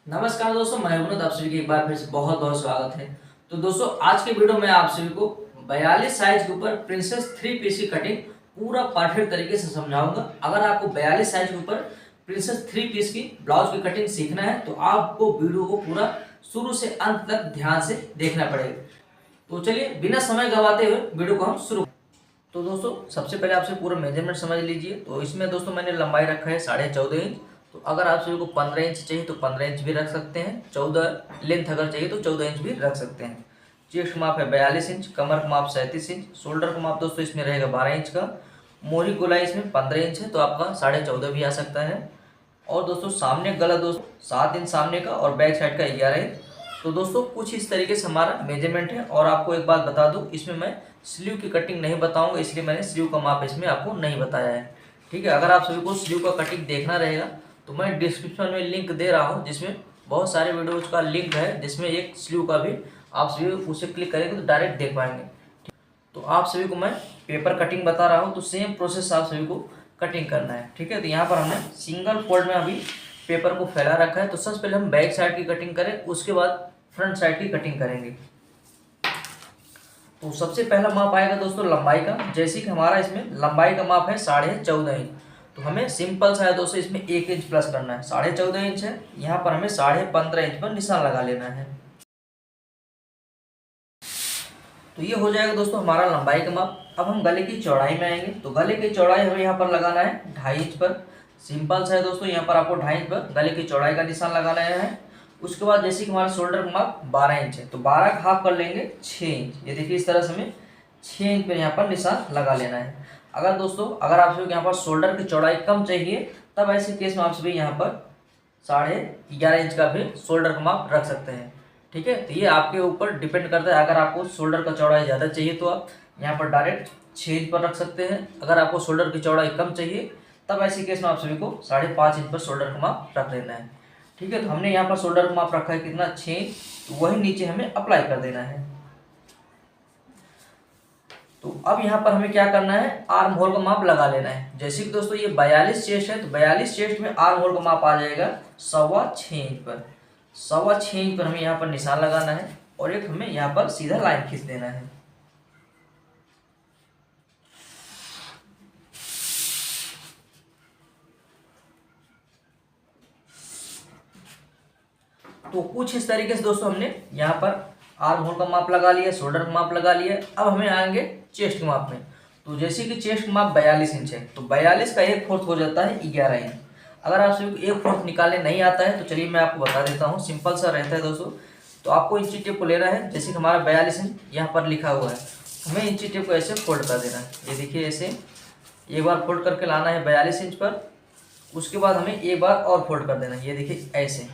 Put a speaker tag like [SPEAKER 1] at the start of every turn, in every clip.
[SPEAKER 1] नमस्कार दोस्तों, मैं विनोद। आप सभी का एक बार फिर से बहुत बहुत स्वागत है। तो दोस्तों, आज के वीडियो में आप सभी को 42 साइज के ऊपर प्रिंसेस 3 पीस की कटिंग पूरा परफेक्ट तरीके से समझाऊंगा। अगर आपको 42 साइज के ऊपर प्रिंसेस 3 पीस की ब्लाउज की कटिंग सीखना है तो आपको वीडियो को पूरा शुरू से अंत तक ध्यान से देखना पड़ेगा। तो चलिए बिना समय गवाते हुए वीडियो को हम शुरू। तो दोस्तों, सबसे पहले आपसे पूरा मेजरमेंट समझ लीजिए। तो इसमें दोस्तों मैंने लंबाई रखा है 14.5 इंच। तो अगर आप सभी को 15 इंच चाहिए तो 15 इंच भी रख सकते हैं। 14 लेंथ अगर चाहिए तो 14 इंच भी रख सकते हैं। चेस्ट माप है 42 इंच, कमर का माप 37 इंच, शोल्डर का माप दोस्तों इसमें रहेगा 12 इंच का, मोहरी गोलाई इसमें 15 इंच है तो आपका 14.5 भी आ सकता है। और दोस्तों सामने गला दोस्तों 7 इंच सामने का और बैक साइड का 11 इंच। तो दोस्तों कुछ इस तरीके से हमारा मेजरमेंट है। और आपको एक बात बता दूं, इसमें मैं स्लीव की कटिंग नहीं बताऊंगा, इसलिए मैंने स्लीव का माप इसमें आपको नहीं बताया है। ठीक है, अगर आप सभी को स्लीव का कटिंग देखना रहेगा तो मैं डिस्क्रिप्शन में लिंक दे रहा हूँ, जिसमें बहुत सारे वीडियोज का लिंक है, जिसमें एक स्लीव का भी आप सभी उसे क्लिक करेंगे तो डायरेक्ट देख पाएंगे। तो आप सभी को मैं पेपर कटिंग बता रहा हूँ, तो सेम प्रोसेस आप सभी को कटिंग करना है। ठीक है, तो यहाँ पर हमने सिंगल फोल्ड में अभी पेपर को फैला रखा है। तो सबसे पहले हम बैक साइड की कटिंग करें, उसके बाद फ्रंट साइड की कटिंग करेंगे। तो सबसे पहला माप आएगा दोस्तों लंबाई का। जैसे कि हमारा इसमें लंबाई का माप है 14.5 इंच, तो हमें सिंपल सा है दोस्तों, इसमें 1 इंच प्लस करना है। 14.5 इंच है, यहाँ पर हमें 15.5 इंच पर निशान लगा लेना है। तो ये हो जाएगा दोस्तों हमारा लंबाई का माप। अब हम गले की चौड़ाई में आएंगे। तो गले की चौड़ाई हमें यहाँ पर लगाना है 2.5 इंच पर। सिंपल सा है दोस्तों, यहाँ पर आपको 2.5 इंच पर गले की चौड़ाई का निशान लगाना है। उसके बाद जैसे कि हमारा शोल्डर का माप 12 इंच है, तो 12 का हाफ कर लेंगे 6 इंच। ये देखिए इस तरह से हमें 6 इंच पर यहाँ पर निशान लगा लेना है। अगर आप सभी यहाँ पर शोल्डर की चौड़ाई कम चाहिए, तब ऐसे केस में आप सभी यहाँ पर 11.5 इंच का भी शोल्डर का माप रख सकते हैं। ठीक है, तो ये आपके ऊपर डिपेंड करता है। अगर आपको शोल्डर का चौड़ाई ज़्यादा चाहिए तो आप यहाँ पर डायरेक्ट 6 इंच पर रख सकते हैं। अगर आपको शोल्डर की चौड़ाई कम चाहिए, तब ऐसे केस में आप सभी को 5.5 इंच पर शोल्डर का माप रख लेना है। ठीक है, तो हमने यहाँ पर शोल्डर का माप रखा है कितना, 6 इंच, तो वही नीचे हमें अप्लाई कर देना है। तो अब यहाँ पर हमें क्या करना है, आर्म होल का माप लगा लेना है। जैसे कि दोस्तों ये 42 चेस्ट है, तो 42 चेस्ट में आर्म होल का माप आ जाएगा 6.25 इंच पर। 6.25 इंच पर हमें यहाँ पर निशान लगाना है और एक हमें यहाँ पर सीधा लाइन खींच देना है। तो कुछ इस तरीके से दोस्तों हमने यहाँ पर आर्म होल का माप लगा लिया, शोल्डर का माप लगा लिया। अब हमें आएंगे चेस्ट के माप में। तो जैसे कि चेस्ट का माप 42 इंच है, तो 42 का 1/4 हो जाता है 11 इंच। अगर आप सभी को 1/4 निकालने नहीं आता है तो चलिए मैं आपको बता देता हूँ, सिंपल सा रहता है दोस्तों। तो आपको इंची टेप को लेना है। जैसे कि हमारा 42 इंच यहाँ पर लिखा हुआ है, हमें इंची टेप को ऐसे फोल्ड कर देना है। ये देखिए ऐसे एक बार फोल्ड करके लाना है 42 इंच पर। उसके बाद हमें एक बार और फोल्ड कर देना है। ये देखिए ऐसे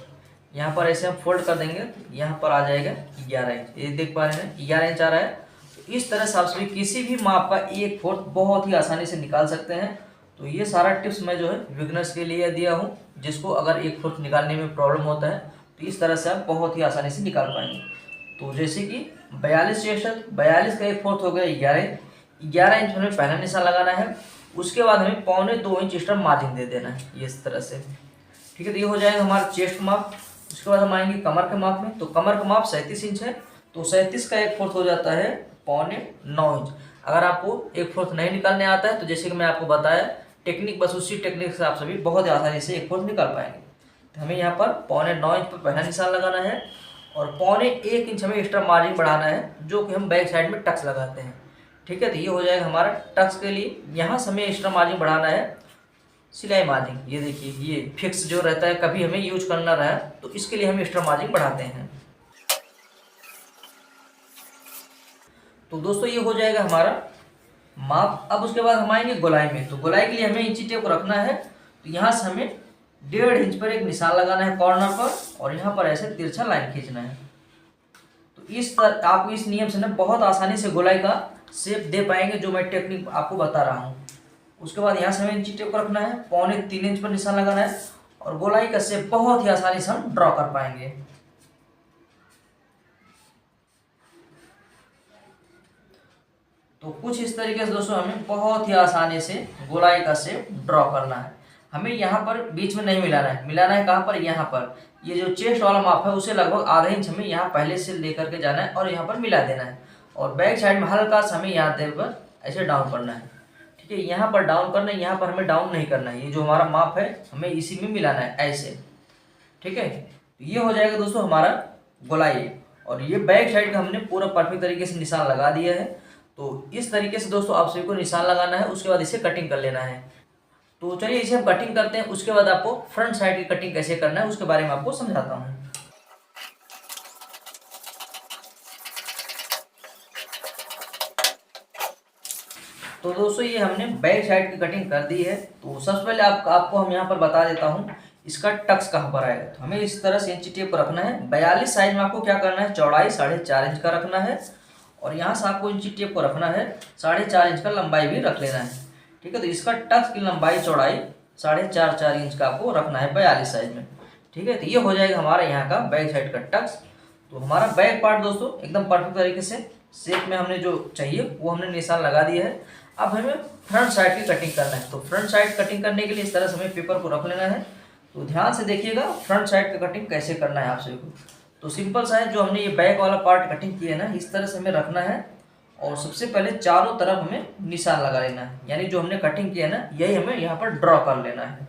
[SPEAKER 1] यहाँ पर ऐसे हम फोल्ड कर देंगे, यहाँ पर आ जाएगा 11 इंच। ये देख पा रहे हैं 11 इंच आ रहा है। तो इस तरह से आप सभी किसी भी माप का 1/4 बहुत ही आसानी से निकाल सकते हैं। तो ये सारा टिप्स मैं जो है बिगनर्स के लिए दिया हूँ, जिसको अगर 1/4 निकालने में प्रॉब्लम होता है तो इस तरह से आप बहुत ही आसानी से निकाल पाएंगे। तो जैसे कि 42 चेस्ट है, 42 का 1/4 हो गया 11 इंच। 11 इंच हमें पहला निशान लगाना है। उसके बाद हमें 1.25 इंच एक्स्ट्रा मार्जिन दे देना है, ये इस तरह से। ठीक है, तो ये हो जाएगा हमारा चेस्ट माप। उसके बाद हम आएंगे कमर के माप में। तो कमर का माप 37 इंच है, तो 37 का 1/4 हो जाता है 9.25 इंच। अगर आपको 1/4 नहीं निकालने आता है तो जैसे कि मैं आपको बताया टेक्निक, बस उसी टेक्निक से आप सभी बहुत आसानी से 1/4 निकाल पाएंगे। तो हमें यहाँ पर 9.25 इंच पर पहला निशान लगाना है और 1.25 इंच हमें एक्स्ट्रा मार्जिन बढ़ाना है, जो कि हम बैक साइड में टक्स लगाते हैं। ठीक है, तो ये हो जाएगा हमारा टक्स के लिए। यहाँ से हमें एक्स्ट्रा मार्जिन बढ़ाना है सिलाई मार्जिन। ये देखिए ये फिक्स जो रहता है, कभी हमें यूज करना रहा तो इसके लिए हम एक्स्ट्रा मार्जिन बढ़ाते हैं। तो दोस्तों ये हो जाएगा हमारा माप। अब उसके बाद हम आएंगे गोलाई में। तो गोलाई के लिए हमें इंची टेप रखना है। तो यहाँ से हमें 1.5 इंच पर एक निशान लगाना है कॉर्नर पर और यहाँ पर ऐसे तिरछा लाइन खींचना है। तो इस तरह आप इस नियम से ना बहुत आसानी से गोलाई का शेप दे पाएंगे, जो मैं टेक्निक आपको बता रहा हूँ। उसके बाद यहाँ से हमें इंची टेप रखना है, 3.25 इंच पर निशान लगाना है और गोलाई का शेप बहुत ही आसानी से हम ड्रॉ कर पाएंगे। तो कुछ इस तरीके से दोस्तों हमें बहुत ही आसानी से गोलाई का शेप ड्रॉ करना है। हमें यहाँ पर बीच में नहीं मिलाना है, मिलाना है कहाँ पर, यहाँ पर। ये जो चेस्ट वाला माप है उसे लगभग आधा इंच हमें यहाँ पहले से लेकर के जाना है और यहाँ पर मिला देना है। और बैक साइड में हल्का सा हमें यहाँ देकर ऐसे डाउन करना है। ठीक है, यहाँ पर डाउन करना है, यहाँ पर हमें डाउन नहीं करना है। ये जो हमारा माप है हमें इसी में मिलाना है ऐसे। ठीक है, तो ये हो जाएगा दोस्तों हमारा गोलाई। और ये बैक साइड का हमने पूरा परफेक्ट तरीके से निशान लगा दिया है। तो इस तरीके से दोस्तों आप सभी को निशान लगाना है, उसके बाद इसे कटिंग कर लेना है। तो चलिए इसे हम कटिंग करते हैं, उसके बाद आपको फ्रंट साइड की कटिंग कैसे करना है उसके बारे में आपको समझाता हूँ। तो दोस्तों ये हमने बैक साइड की कटिंग कर दी है। तो सबसे पहले आपको हम यहाँ पर बता देता हूँ इसका टक्स कहाँ पर आएगा। तो हमें इस तरह से इंची टेप रखना है। 42 साइज में आपको क्या करना है, चौड़ाई 4.5 इंच का रखना है और यहाँ से आपको इंची टेप को रखना है 4.5 इंच का लंबाई भी रख लेना है। ठीक है, तो इसका टक्स की लंबाई चौड़ाई 4.5 इंच का आपको रखना है 42 साइज में। ठीक है, तो ये हो जाएगा हमारा यहाँ का बैक साइड का टक्स। तो हमारा बैक पार्ट दोस्तों एकदम परफेक्ट तरीके से शेप में हमने जो चाहिए वो हमने निशान लगा दिया है। अब हमें फ्रंट साइड की कटिंग करना है। तो फ्रंट साइड कटिंग करने के लिए इस तरह से हमें पेपर को रख लेना है। तो ध्यान से देखिएगा फ्रंट साइड का कटिंग कैसे करना है आप सभी को। तो सिंपल सा है, जो हमने ये बैक वाला पार्ट कटिंग किया है ना, इस तरह से हमें रखना है और सबसे पहले चारों तरफ हमें निशान लगा लेना है। यानी जो हमने कटिंग किया है ना, यही हमें यहाँ पर ड्रॉ कर लेना है।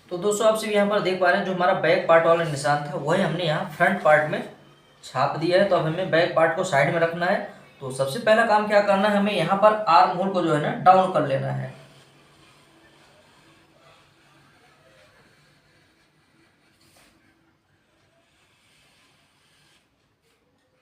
[SPEAKER 1] तो दोस्तों आप सभी यहाँ पर देख पा रहे हैं जो हमारा बैक पार्ट वाला निशान था वही हमने यहाँ फ्रंट पार्ट में छाप दिया है। तो अब हमें बैक पार्ट को साइड में रखना है। तो सबसे पहला काम क्या करना है, हमें यहाँ पर आर्म होल को जो है ना डाउन कर लेना है।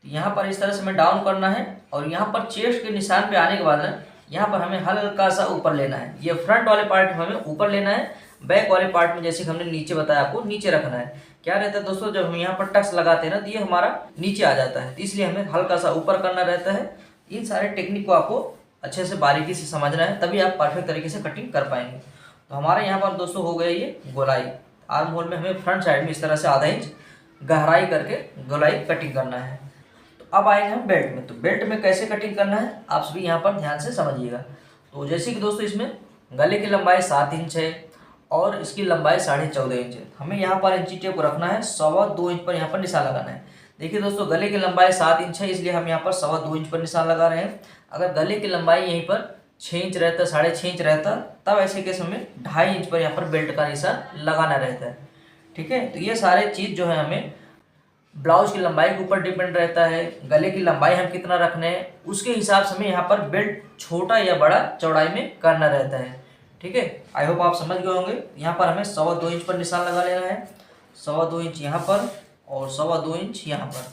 [SPEAKER 1] यहाँ पर इस तरह से हमें डाउन करना है और यहाँ पर चेस्ट के निशान पे आने के बाद ना यहाँ पर हमें हल्का सा ऊपर लेना है। ये फ्रंट वाले पार्ट में हमें ऊपर लेना है, बैक वाले पार्ट में जैसे हमने नीचे बताया आपको नीचे रखना है। क्या रहता है दोस्तों, जब हम यहाँ पर टक्स लगाते हैं ना तो ये हमारा नीचे आ जाता है, तो इसलिए हमें हल्का सा ऊपर करना रहता है। इन सारे टेक्निक को आपको अच्छे से बारीकी से समझना है, तभी आप परफेक्ट तरीके से कटिंग कर पाएंगे। तो हमारे यहाँ पर दोस्तों हो गया ये गोलाई। आर्म होल में हमें फ्रंट साइड में इस तरह से आधा इंच गहराई करके गोलाई कटिंग करना है। अब आएंगे हम बेल्ट में। तो बेल्ट में कैसे कटिंग करना है आप सभी यहाँ पर ध्यान से समझिएगा। तो जैसे कि दोस्तों इसमें गले की लंबाई 7 इंच है और इसकी लंबाई 14.5 इंच है। हमें यहाँ पर इंची टेप रखना है, 2.25 इंच पर यहाँ पर निशान लगाना है। देखिए दोस्तों गले की लंबाई 7 इंच है, इसलिए हम यहाँ पर 2.25 इंच पर निशान लगा रहे हैं। अगर गले की लंबाई यहीं पर 6 इंच रहता, 6.5 इंच रहता, तब ऐसे केस हमें 2.5 इंच पर यहाँ पर बेल्ट का निशान लगाना रहता है। ठीक है, तो ये सारे चीज़ जो है हमें ब्लाउज की लंबाई के ऊपर डिपेंड रहता है। गले की लंबाई हम कितना रखने हैं उसके हिसाब से हमें यहाँ पर बेल्ट छोटा या बड़ा चौड़ाई में करना रहता है। ठीक है, आई होप आप समझ गए होंगे। यहाँ पर हमें 2.25 इंच पर निशान लगा लेना है, 2.25 इंच यहाँ पर और 2.25 इंच यहाँ पर।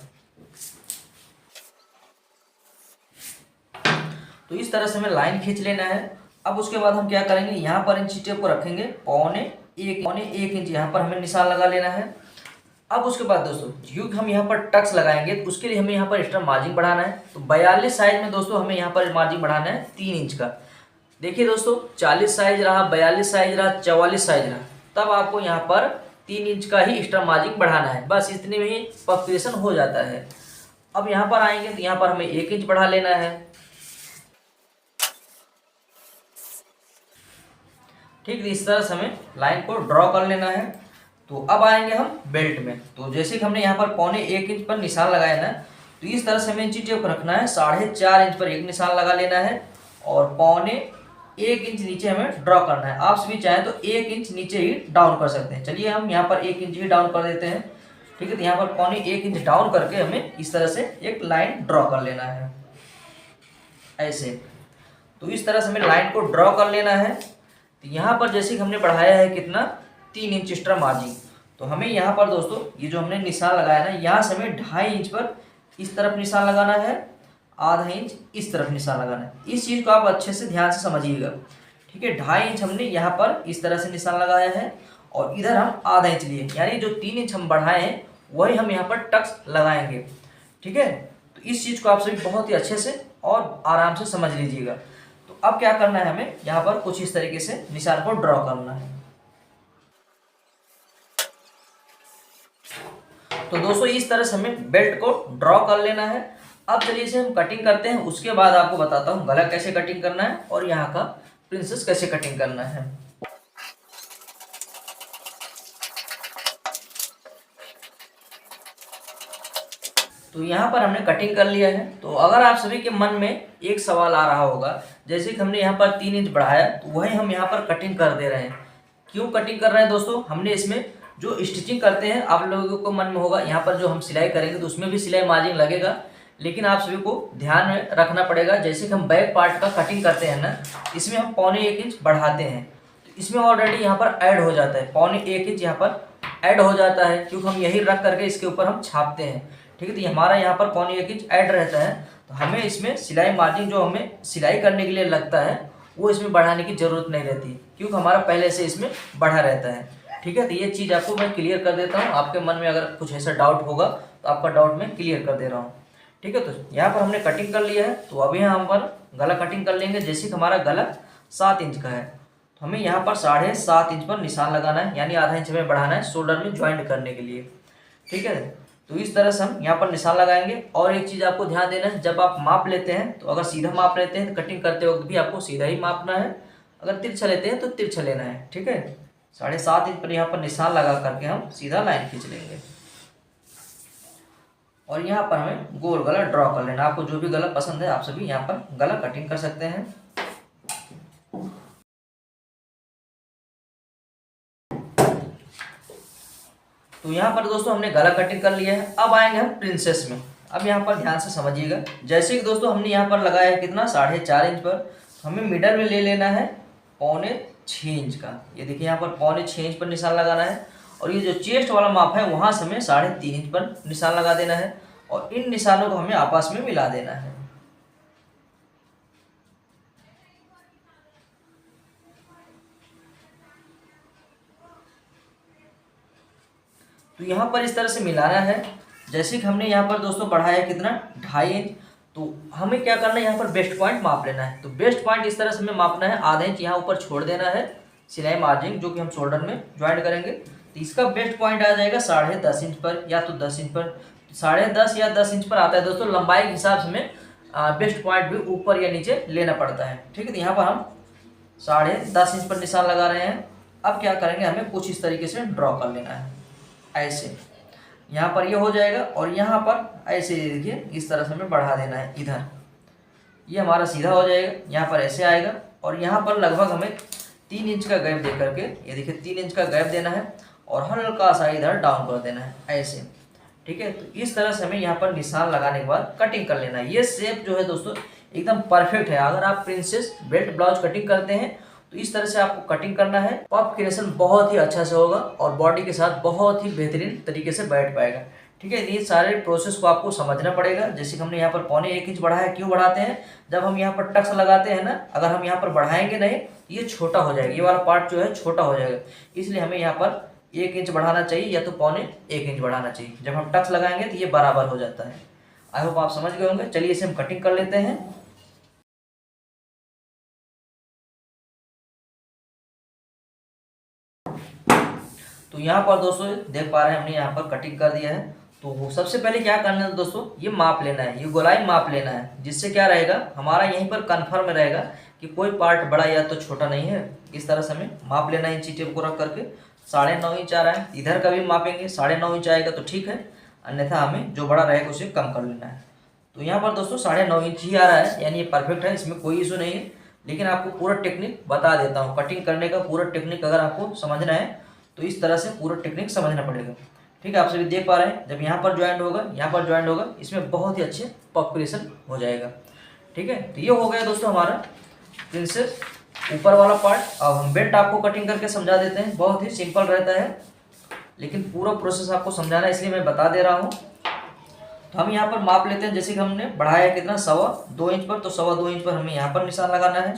[SPEAKER 1] तो इस तरह से हमें लाइन खींच लेना है। अब उसके बाद हम क्या करेंगे, यहाँ पर इंची टेप को रखेंगे, पौने एक इंच यहाँ पर हमें निशान लगा लेना है। अब उसके बाद दोस्तों क्योंकि हम यहाँ पर टक्स लगाएंगे तो उसके लिए हमें यहाँ पर एक्स्ट्रा मार्जिन बढ़ाना है। तो 42 साइज में दोस्तों हमें यहाँ पर मार्जिन बढ़ाना है 3 इंच का। देखिए दोस्तों 40 साइज रहा, 42 साइज रहा, 44 साइज रहा, तब आपको यहाँ पर 3 इंच का ही एक्स्ट्रा मार्जिन बढ़ाना है। बस इतने में ही पॉपुलेशन हो जाता है। अब यहाँ पर आएंगे तो यहाँ पर हमें 1 इंच बढ़ा लेना है। ठीक है, इस तरह से हमें लाइन को ड्रॉ कर लेना है। तो अब आएंगे हम बेल्ट में। तो जैसे कि हमने यहाँ पर 1.25 इंच पर निशान लगाया ना, तो इस तरह से हमें इंची टेप रखना है, 4.5 इंच पर एक निशान लगा लेना है और 1.25 इंच नीचे हमें ड्रॉ करना है। आप सभी चाहें तो 1 इंच नीचे ही डाउन कर सकते हैं। चलिए हम यहाँ पर 1 इंच ही डाउन कर देते हैं। ठीक है, तो यहाँ पर 1.25 इंच डाउन करके हमें इस तरह से एक लाइन ड्रॉ कर लेना है ऐसे। तो इस तरह से हमें लाइन को ड्रॉ कर लेना है। तो यहाँ पर जैसे कि हमने बढ़ाया है कितना, 3 इंच एक्स्ट्रा मार्जिन। तो हमें यहाँ पर दोस्तों ये जो हमने निशान लगाया ना, यहाँ से हमें 2.5 इंच पर इस तरफ निशान लगाना है, आधा इंच इस तरफ निशान लगाना है। इस चीज़ को आप अच्छे से ध्यान से समझिएगा। ठीक है, 2.5 इंच हमने यहाँ पर इस तरह से निशान लगाया है और इधर हम आधा इंच लिए, यानी जो 3 इंच हम बढ़ाए हैं वही हम यहाँ पर टक्स लगाएंगे। ठीक है, तो इस चीज़ को आप सभी बहुत ही अच्छे से और आराम से समझ लीजिएगा। तो अब क्या करना है, हमें यहाँ पर कुछ इस तरीके से निशान को ड्रॉ करना है। तो दोस्तों इस तरह से हमें बेल्ट को ड्रॉ कर लेना है। अब चलिए इसे हम कटिंग करते हैं, उसके बाद आपको बताता हूँ गला कैसे कटिंग करना है और यहाँ का प्रिंसेस कैसे कटिंग करना है। तो यहाँ पर हमने कटिंग कर लिया है। तो अगर आप सभी के मन में एक सवाल आ रहा होगा, जैसे कि हमने यहाँ पर 3 इंच बढ़ाया तो वही हम यहाँ पर कटिंग कर दे रहे हैं। क्यों कटिंग कर रहे हैं दोस्तों? हमने इसमें जो स्टिचिंग करते हैं, आप लोगों को मन में होगा यहाँ पर जो हम सिलाई करेंगे तो उसमें भी सिलाई मार्जिन लगेगा, लेकिन आप सभी को ध्यान में रखना पड़ेगा। जैसे कि हम बैक पार्ट का कटिंग करते हैं ना, इसमें हम 1.25 इंच बढ़ाते हैं तो इसमें ऑलरेडी यहाँ पर ऐड हो जाता है, 1.25 इंच यहाँ पर ऐड हो जाता है, क्योंकि हम यही रख करके इसके ऊपर हम छापते हैं। ठीक है, तो हमारा यहाँ पर 1.25 इंच ऐड रहता है, तो हमें इसमें सिलाई मार्जिन जो हमें सिलाई करने के लिए लगता है वो इसमें बढ़ाने की ज़रूरत नहीं रहती, क्योंकि हमारा पहले से इसमें बढ़ा रहता है। ठीक है, तो ये चीज़ आपको मैं क्लियर कर देता हूँ। आपके मन में अगर कुछ ऐसा डाउट होगा तो आपका डाउट मैं क्लियर कर दे रहा हूँ। ठीक है, तो यहाँ पर हमने कटिंग कर लिया है। तो अभी हम पर गला कटिंग कर लेंगे। जैसे कि हमारा गला 7 इंच का है तो हमें यहाँ पर 7.5 इंच पर निशान लगाना है, यानी आधा इंच हमें बढ़ाना है शोल्डर में ज्वाइंट करने के लिए। ठीक है, तो इस तरह से हम यहाँ पर निशान लगाएंगे। और एक चीज़ आपको ध्यान देना है, जब आप माप लेते हैं तो अगर सीधा माप लेते हैं तो कटिंग करते वक्त भी आपको सीधा ही मापना है, अगर तिरछा लेते हैं तो तिरछा लेना है। ठीक है, 7.5 इंच पर यहाँ पर निशान लगा करके हम सीधा लाइन खींच लेंगे और यहाँ पर हमें गोल गला ड्रॉ कर लेना। आपको जो भी गला पसंद है आप सभी यहाँ पर गला कटिंग कर सकते हैं। तो यहाँ पर दोस्तों हमने गला कटिंग कर लिया है। अब आएंगे हम प्रिंसेस में। अब यहाँ पर ध्यान से समझिएगा, जैसे कि दोस्तों हमने यहाँ पर लगाया है कितना 4.5 इंच पर, हमें मिडल में ले लेना है 6.25 इंच का। ये देखिए यहाँ पर 6.25 इंच पर निशान लगाना है और ये जो चेस्ट वाला माप है वहाँ से हमें 3.5 इंच पर निशान लगा देना है और इन निशानों को हमें आपस में मिला देना है। तो यहाँ पर इस तरह से मिलाना है। जैसे कि हमने यहाँ पर दोस्तों बढ़ाया कितना 2.5 इंच, तो हमें क्या करना है यहाँ पर बेस्ट पॉइंट माप लेना है। तो बेस्ट पॉइंट इस तरह से हमें मापना है, आधा इंच यहाँ ऊपर छोड़ देना है सिलाई मार्जिन जो कि हम शोल्डर में ज्वाइंट करेंगे। तो इसका बेस्ट पॉइंट आ जाएगा 10.5 इंच पर या तो 10 इंच पर, 10.5 या 10 इंच पर आता है दोस्तों। लंबाई के हिसाब से हमें बेस्ट पॉइंट भी ऊपर या नीचे लेना पड़ता है। ठीक है, तो यहाँ पर हम 10.5 इंच पर निशान लगा रहे हैं। अब क्या करेंगे, हमें कुछ इस तरीके से ड्रॉ कर लेना है। ऐसे यहाँ पर ये हो जाएगा और यहाँ पर ऐसे देखिए इस तरह से हमें बढ़ा देना है इधर, ये हमारा सीधा हो जाएगा। यहाँ पर ऐसे आएगा और यहाँ पर लगभग हमें 3 इंच का गैप दे करके, ये देखिए 3 इंच का गैप देना है और हल्का सा इधर डाउन कर देना है ऐसे। ठीक है, तो इस तरह से हमें यहाँ पर निशान लगाने के बाद कटिंग कर लेना है। ये शेप जो है दोस्तों एकदम परफेक्ट है। अगर आप प्रिंसेस बेल्ट ब्लाउज कटिंग करते हैं तो इस तरह से आपको कटिंग करना है। पफ क्रिएशन बहुत ही अच्छा से होगा और बॉडी के साथ बहुत ही बेहतरीन तरीके से बैठ पाएगा। ठीक है, ये सारे प्रोसेस को आपको समझना पड़ेगा। जैसे कि हमने यहाँ पर 1.25 इंच बढ़ाया, क्यों बढ़ाते हैं, जब हम यहाँ पर टक्स लगाते हैं ना, अगर हम यहाँ पर बढ़ाएंगे नहीं ये छोटा हो जाएगा, ये वाला पार्ट जो है छोटा हो जाएगा, इसलिए हमें यहाँ पर 1 इंच बढ़ाना चाहिए या तो 1.25 इंच बढ़ाना चाहिए। जब हम टक्स लगाएंगे तो ये बराबर हो जाता है। आई होप आप समझ गए होंगे। चलिए इसे हम कटिंग कर लेते हैं। तो यहाँ पर दोस्तों देख पा रहे हैं हमने यहाँ पर कटिंग कर दिया है। तो सबसे पहले क्या करना है दोस्तों, ये माप लेना है, ये गोलाई माप लेना है, जिससे क्या रहेगा हमारा यहीं पर कन्फर्म रहेगा कि कोई पार्ट बड़ा या तो छोटा नहीं है। इस तरह से हमें माप लेना है। इंची टेप को रख करके 9.5 इंच आ रहा है, इधर का भी मापेंगे 9.5 इंच आएगा तो ठीक है, अन्यथा हमें जो बड़ा रहेगा उसे कम कर लेना है। तो यहाँ पर दोस्तों 9.5 इंच ही आ रहा है, यानी ये परफेक्ट है, इसमें कोई इशू नहीं है। लेकिन आपको पूरा टेक्निक बता देता हूँ, कटिंग करने का पूरा टेक्निक अगर आपको समझना है तो इस तरह से पूरा टेक्निक समझना पड़ेगा। ठीक है, आप सभी देख पा रहे हैं, जब यहाँ पर ज्वाइंट होगा यहाँ पर ज्वाइंट होगा, इसमें बहुत ही अच्छे पफ क्रिएशन हो जाएगा। ठीक है, तो ये हो गया दोस्तों हमारा प्रिंसेस ऊपर वाला पार्ट। अब हम बेल्ट आपको कटिंग करके समझा देते हैं, बहुत ही सिंपल रहता है, लेकिन पूरा प्रोसेस आपको समझाना है इसलिए मैं बता दे रहा हूँ। तो हम यहाँ पर माप लेते हैं। जैसे कि हमने बढ़ाया कितना 2.25 इंच पर, तो 2.25 इंच पर हमें यहाँ पर निशान लगाना है,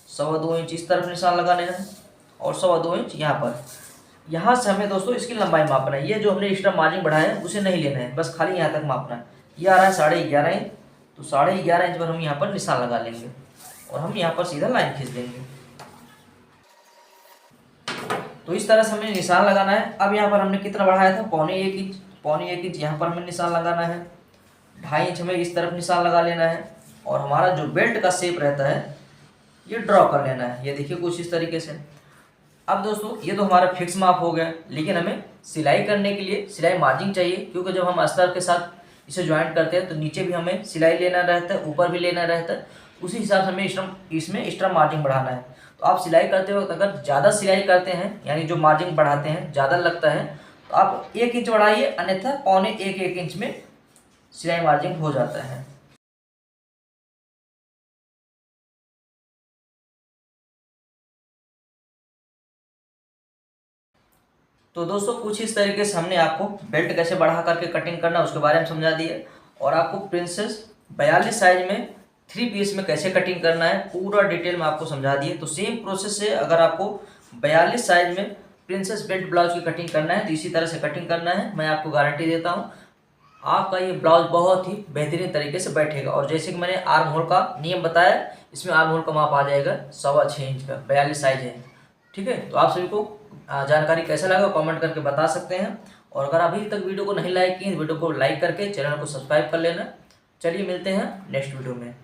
[SPEAKER 1] 2.25 इंच इस तरफ निशान लगाना है और 2.25 इंच यहाँ पर। यहाँ से हमें दोस्तों इसकी लंबाई मापना है। ये जो हमने एक्स्ट्रा मार्जिन बढ़ाया है उसे नहीं लेना है, बस खाली यहाँ तक मापना है। ये आ रहा है 11.5 इंच, तो 11.5 इंच पर हम यहाँ पर निशान लगा लेंगे और हम यहाँ पर सीधा लाइन खींच देंगे। तो इस तरह से हमें निशान लगाना है। अब यहाँ पर हमने कितना बढ़ाया था 1.25 इंच, 1.25 इंच यहाँ पर हमें निशान लगाना है, 2.5 इंच हमें इस तरफ निशान लगा लेना है, और हमारा जो बेल्ट का शेप रहता है ये ड्रॉ कर लेना है। ये देखिए कुछ इस तरीके से। अब दोस्तों ये तो हमारा फिक्स माप हो गया, लेकिन हमें सिलाई करने के लिए सिलाई मार्जिन चाहिए, क्योंकि जब हम अस्तर के साथ इसे ज्वाइंट करते हैं तो नीचे भी हमें सिलाई लेना रहता है, ऊपर भी लेना रहता है, उसी हिसाब से हमें इसमें एक्स्ट्रा मार्जिन बढ़ाना है। तो आप सिलाई करते वक्त अगर ज़्यादा सिलाई करते हैं, यानी जो मार्जिन बढ़ाते हैं ज़्यादा लगता है, तो आप 1 इंच बढ़ाइए, अन्यथा 1.25 इंच में सिलाई मार्जिन हो जाता है। तो दोस्तों कुछ इस तरीके से हमने आपको बेल्ट कैसे बढ़ा करके कटिंग करना उसके बारे में समझा दिए, और आपको प्रिंसेस 42 साइज में 3 पीस में कैसे कटिंग करना है पूरा डिटेल में आपको समझा दिए। तो सेम प्रोसेस से अगर आपको 42 साइज में प्रिंसेस बेल्ट ब्लाउज की कटिंग करना है तो इसी तरह से कटिंग करना है। मैं आपको गारंटी देता हूँ आपका ये ब्लाउज बहुत ही बेहतरीन तरीके से बैठेगा। और जैसे कि मैंने आर्म होल का नियम बताया, इसमें आर्म होल का माप आ जाएगा 6.25 इंच का, 42 साइज है। ठीक है, तो आप सभी को जानकारी कैसा लगा कमेंट करके बता सकते हैं। और अगर अभी तक वीडियो को नहीं लाइक किए, वीडियो को लाइक करके चैनल को सब्सक्राइब कर लेना। चलिए मिलते हैं नेक्स्ट वीडियो में।